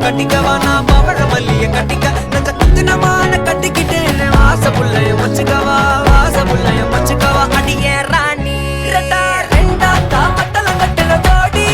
கட்டிக்கவா நான் பவழ மல்லிய கட்டிக்க நெஞ்ச குத்தினமான கட்டிக்கிட்டு வாச புள்ளைய வச்சுக்கவா வாச புள்ளைய வச்சுக்கவா அடியே ராணி ரெண்டா காமத்தல கட்டுல கோடி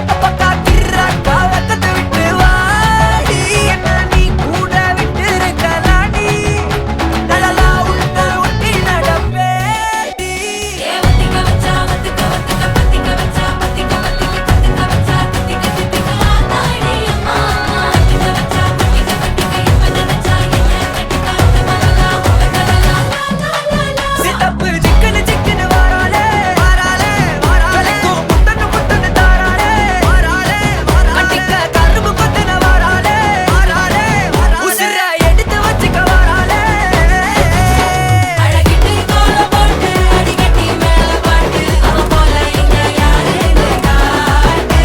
அப்பக்கா கிர்ராக்கா வெக்கத்தை விட்டு வாடி என்ன நீ கூட விட்டு இருக்கலாடி நலலா உள்ள ஒட்டி நடப்பேடி வத்திக்க வச்சா வத்திக்க வத்திக்க பத்திக்க வச்சா பத்திக்க வத்திக்க பத்திக்க வச்சா தித்திக்க தித்திக்க ஆத்தாடி அம்மா வத்திக்க வச்சா பத்திக்க பத்திக்க இப்ப நினைச்சா என்ன கட்டிக்காட்டு மலலா உலகலலா சித்தப்பு சிக்கனு சிக்கனு வாராலே வாராலே வாராலே முத்தன்னு தாராலே வாராலே கட்டிக்க கரும்பு கொத்தன வாராலே வாராலே உசிர எடுத்து வச்சுக்க வாராலே அழகிட்டு கோல போட்டு அடிக்கட்டி மேல பாட்டு அவ போல இங்க யாருன்னு காட்டு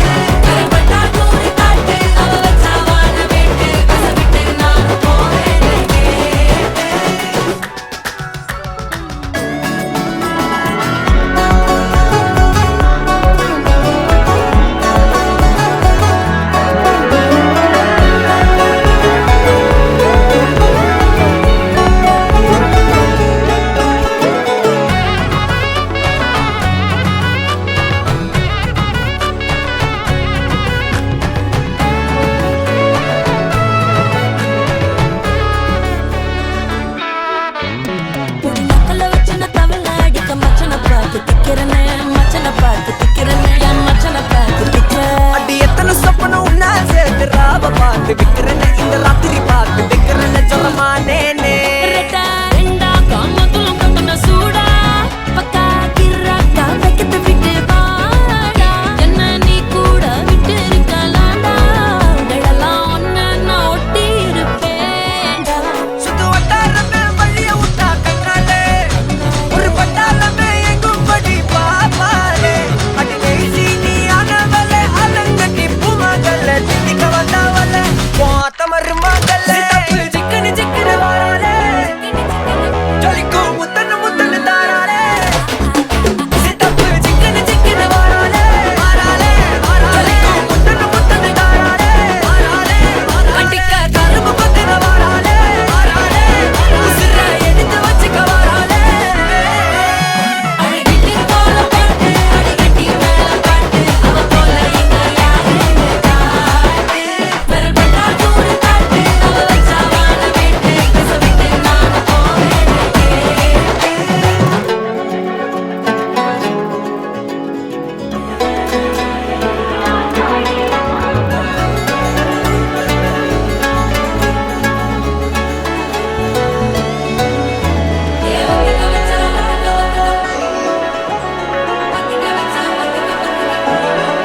கரைப்பட்டா கூறி காட்டு அவ வச்சா வாழ வேட்டு கசவிட்டு நான் போவேன்னு கேட்டு புடி நக்கல வச்சுன தவள அடிக்க மச்சன பார்த்து திக்கிறனே மச்சன பார்த்து திக்கிறனே என் மச்சன பார்த்து திக்கிற அடி எத்தனை சொப்பனம் உன்னா சேர்த்து ராவ பார்த்து விக்கிறேன்னு இந்த ராத்திரி பார்த்து விக்கிறேன்னு சொல்லமானேனே ரெட்டா ரெண்டா காமத்துலம் கட்டுன சூடா பக்கா கிர்ராக்கா வைக்கத்து விட்டு வாடா என்ன நீ கூட விட்டு இருக்கலாம்டா உடலாம் ஒன்னு நான் ஒட்டி இருப்பேன்டா சுத்து வட்டாரமே வழிய விட்டா கண்ணாலே ஒரு பட்டாளமே எங்கும் படி பாப்பாலே அடி பேசி நீ ஆனவளே அலங்கட்டி பூமகள திட்டிக்க வந்தவளே போத்த மருமகளே சிக்கனு சிக்கனு வாராலே ஜொலிக்கும் முத்தன்னு தாராலே சித்தப்பு சிக்கனு சிக்கனு வாராலே வாராலே ஜொலிக்கும் முத்தன்னு தாராலே வாராலே கட்டிக்க கரும்பு கொத்தின வாராலே வாராலே உசிர எடுத்து வச்சுக்க வாராலே அழகிட்டு கோல போட்டு அடிக்கட்டி மேல பாட்டு அவ போல இங்க யாருன்னு காட்டு கரைப்பட்டா கூறி காட்டு அவ வச்சா வாழ வேட்டு கசவிட்டு நான் போவேன்னு கேட்டு வத்திக்க வச்சா வத்திக்க வத்திக்க வச்சா வத்திக்க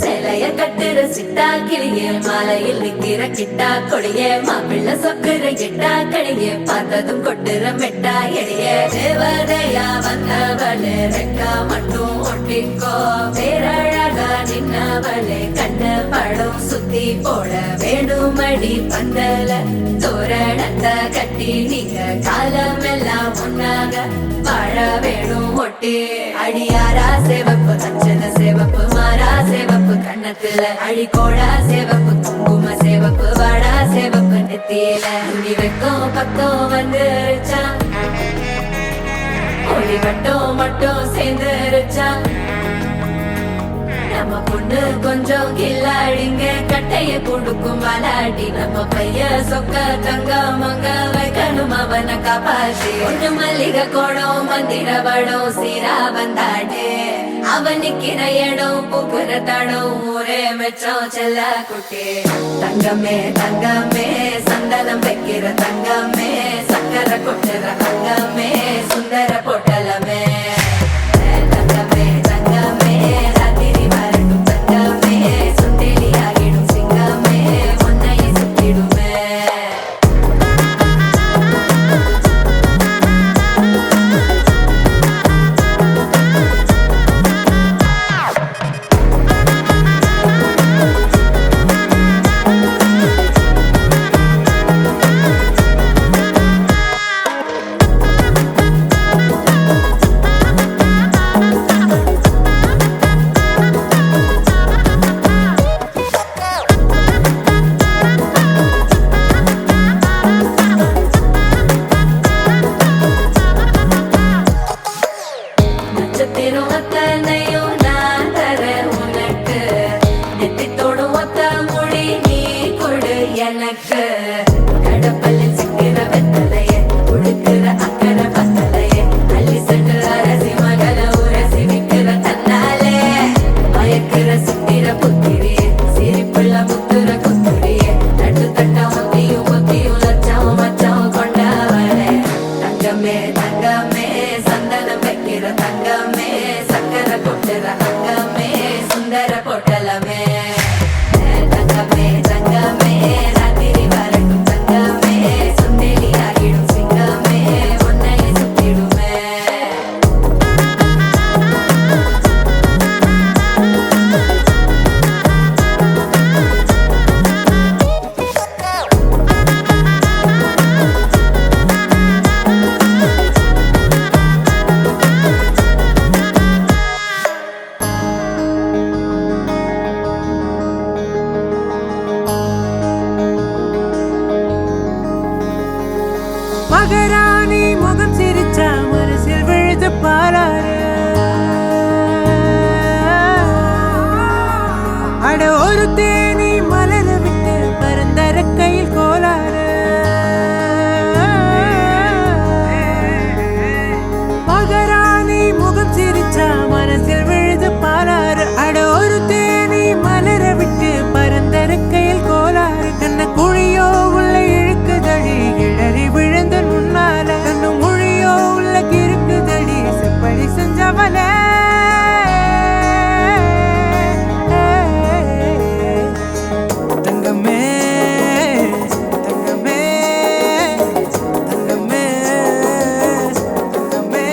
சேலைய கட்டுற சிட்டா கிளிய மாலையில் நிக்கிற கிட்டா கொடிய மாப்பிள்ள சொக்குற கிட்டா கடிய பார்த்ததும் கொட்டுற மெட்டா எடிய தேவதையா வந்தவளே ரெக்கா மட்டும் ஒட்டிக்கோ பேரழகா நின்னவளே கண்ண படம் சுத்தி போட வேணுமடி பந்தல தோரணத்தை கட்டி நீங்க காலமெல்லாம் ஒன்னாக வாழ வேணும் ஒட்டி அடியாரா சேவப்பு அச்சன சேவப்பு மாறா சேவப்பு கண்ணத்துல அழிகோடா சேவப்பு குங்கும சேவப்பு வாடா சேவப்பு நெத்தியில துணி வைக்கும் பக்கம் வந்துருச்சா ஒளி மட்டும் சேர்ந்துருச்சா நம்ம பொண்ணு கொஞ்சம் கில்லாடிங்க கட்டைய கொடுக்கும் வாலாடி நம்ம பைய சொக்க தங்க மங்க வைக்கணும் அவனை காப்பாத்தி ஒண்ணு மல்லிகை கோடம் மந்திர வடம் சீரா வந்தாடே அவன் நிக்கிற இடம் பூக்குற தடம் ஊரே மெச்சம் செல்ல குட்டி தங்கமே தங்கமே சந்தனம் வைக்கிற தங்கமே சக்கரை கொட்டுற தங்கமே சுந்தர பொட்டலமே தங்கமே தங்கமே ராத்திரி வரட்டும் தங்கமே சுண்டெலி ஆகிடும் சிங்கமே உன்னையை சுத்திடுமே மகராணி முகம் சிரிச்சா மனசில் விழுது பாராரு அட ஒரு தேனி மலர விட்டு பரந்தர கையில் கோலாறு மகராணி முகம் சிரிச்சா மனசில் விழுது பாராரு அட ஒரு தேனி மலர விட்டு பரந்தர கையில் கோலாறு கண்ண குழியோ உள்ள இழுக்குதடி கிழறி விழுந்த முன்னால கண்ணு மொழியோ உள்ள கிறுக்குதடி செப்படி செஞ்சவள தங்கமே தங்கமே தங்கமே தங்கமே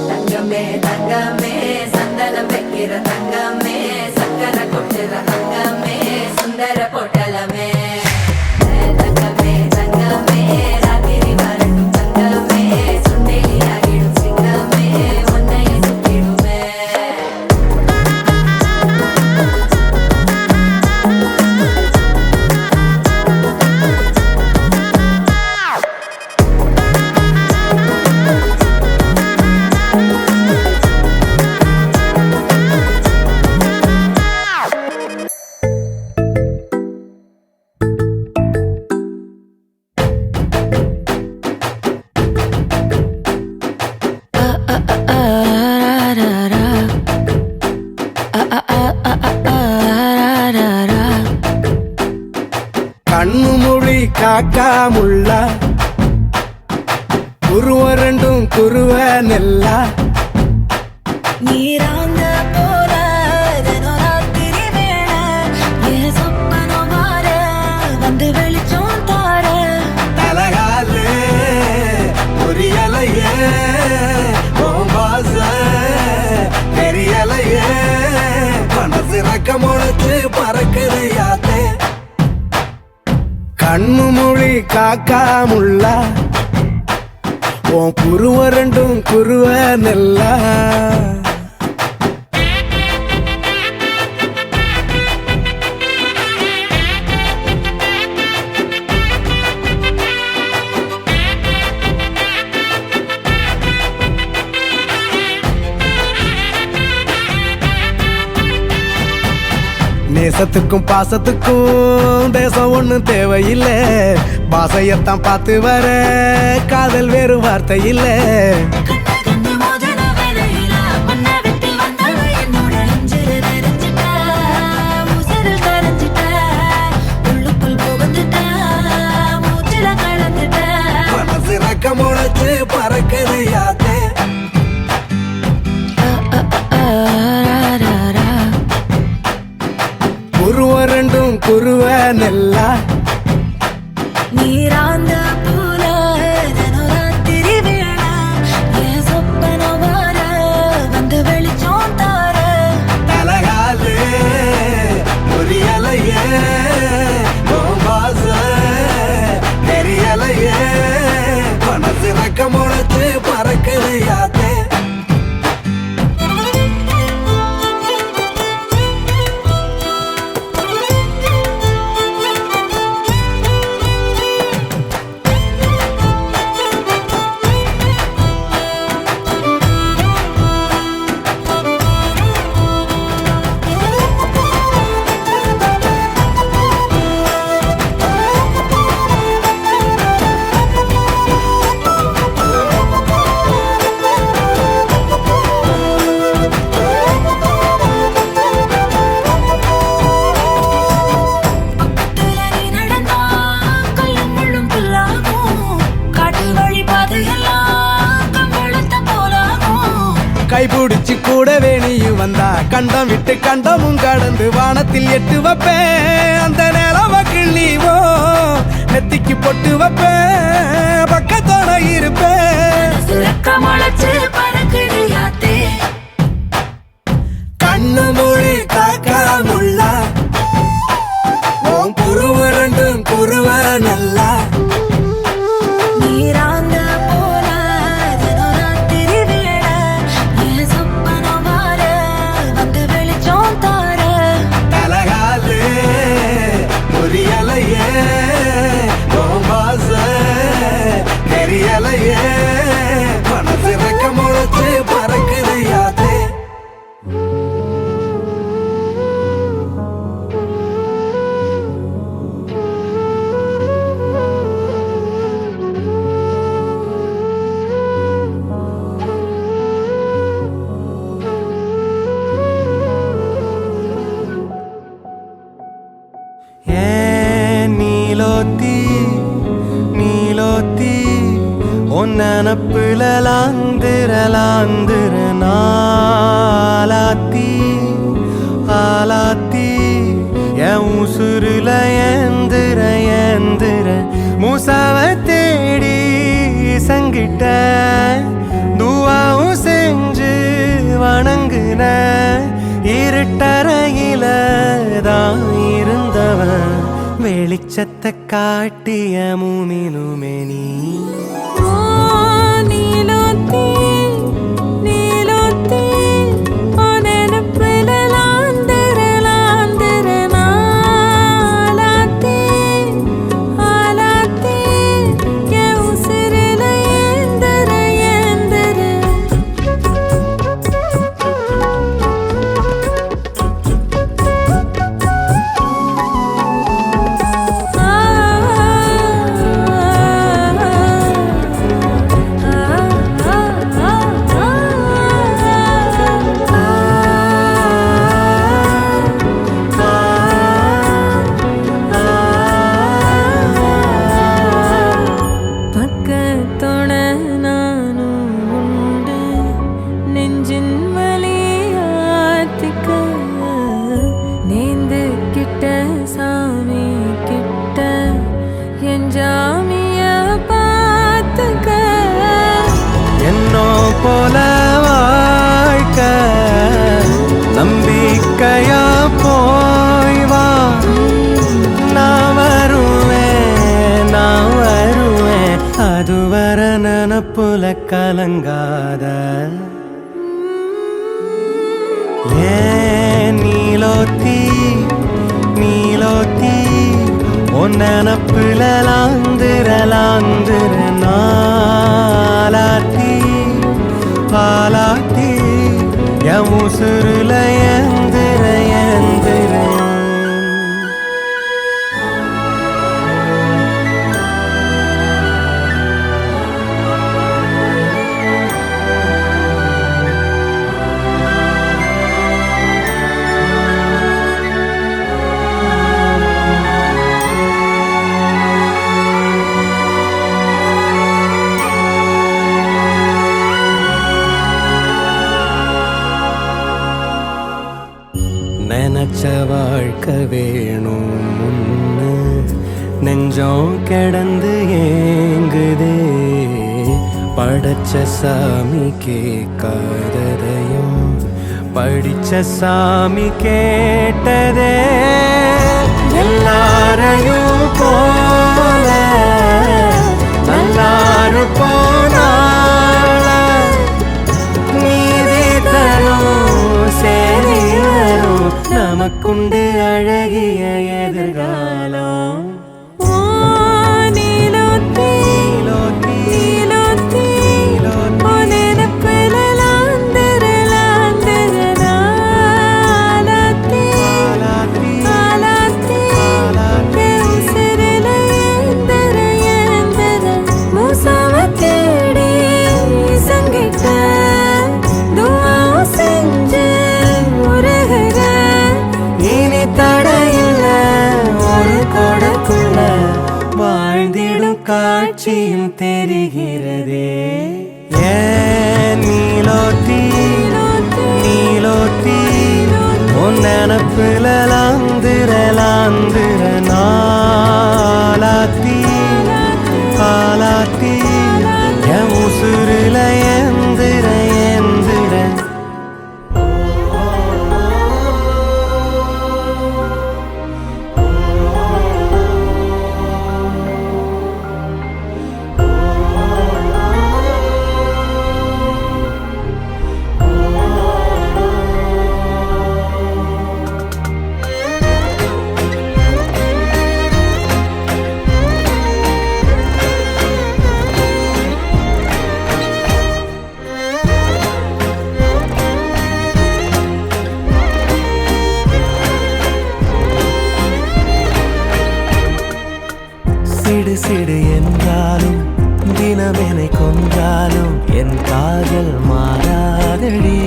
தங்கமே தங்கமே சந்தனம் வைக்கிற தங்கமே சக்கரை கொட்டுற தங்கமே சுந்தர பொட்டலமே தங்கமே தங்கமே ராத்திரி வரட்டும் தங்கமே சுண்டேலி ஆகிடும் சிங்கமே உன்னைய சுத்திடுமே கண்ணு மொழி காக்கா முள்ளா குருவ ரெண்டும் குருவ நெல்லா நீராந்த போல ராத்திரி வேளை என் சொப்பனம் மாற வந்து வெளிச்சம் தார தலகாலே பொரியலையே பாச பெரியலையே மனசு ரக்க முளைச்சு பறக்குதையாத்தே கண்ணு மொழி காக்கா முள்ளா உன் குருவ ரெண்டும் குருவ நெல்லா நேசத்துக்கும் பாசத்துக்கும் தேசம் ஒண்ணும் தேவையில்லை பாசையத்தான் பார்த்து வர காதல் வேறு வார்த்தை இல்லை கண்ணு மோதிர வேளையில பொண்ண விட்டு வந்தவ என்னோட நெஞ்சில நிறைஞ்சிட்ட உசுறு கரைஞ்சிட்ட உள்ளுக்குள் புகுந்துட்ட மூச்சில கலந்துட்ட மனசு ரக்க முளைச்சு பறக்குதையாத்தே குருவ ரெண்டும் குருவ நெல்லா நீராந்த போல ராத்திரி வேளை என் சொப்பனம் மாற வந்து வெளிச்சம் தார தலகாலே பொரியலையே பாச பெரியலையே மனசு ரக்க முளைச்சு பறக்குதையாத்தே கைபிடிச்சு கூடவே நீயும் வந்தா கண்டம் விட்டு கண்டமும் கடந்து வானத்தில் எட்டு வைப்பேன் அந்த நிலவ கிள்ளிவோ நெத்திக்கு பொட்டு வைப்பேன் பக்கத்தோட இருப்பேன் கண்ணு மொழி காக்கா முள்ளா உன் புருவ ரெண்டும் குருவ நல்லா நீராந்த போல ராத்திரி வேளை என் சொப்பனம் மாற நினப்புல லாந்திர நாளாத்தி ஆலாத்தி என் உசுருல ஏந்திர மூசாவ தேடி சங்கிட்ட துவாவும் செஞ்சு வணங்குன இருட்டறையில தான் இருந்தவன் வெளிச்சத்தை காட்டிய மூமினுமே நீ போல வாழ்க்க நம்பிக்கையா போய் வா நான் வருவேன் அதுவர நினப்புல கலங்காத ஏன் நீலோத்தி உன் நினப்புல லாந்திர நாளாத்தி பாலாத்தி என் உசுருல ஏந்திர நினைச்ச வாழ்க்கை வேணும் முன்னு நெஞ்சம் கிடந்து ஏங்குதே படைச்ச சாமி கேட்காததையும் படிச்ச சாமி கேட்டதே எல்லாரையும் போல நல்லாரு போனால நீதி தரும் சரி வரும் நமக்குண்டு அழகிய எதிர்காலம் காட்சியும் தெரிகிறதே ஏன் நீலோத்தி உன் நினப்புல லாந்திர நாளாத்தி பாலாத்தி என் உசுருல ஏந்திர சிடு என்றாலும் தினமெனை கொன்றாலும் என் காதல் மாறாதடி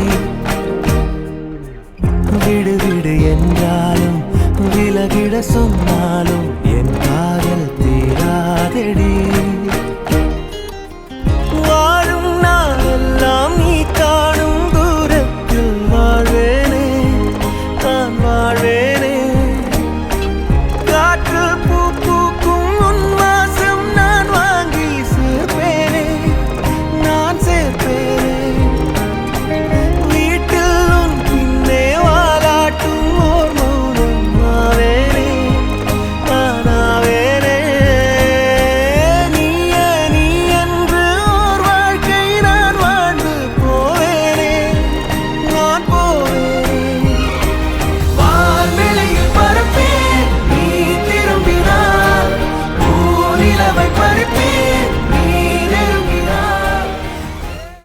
விடு என்றாலும் விலகிட சொன்னாலும் என் காதல் தீராதடி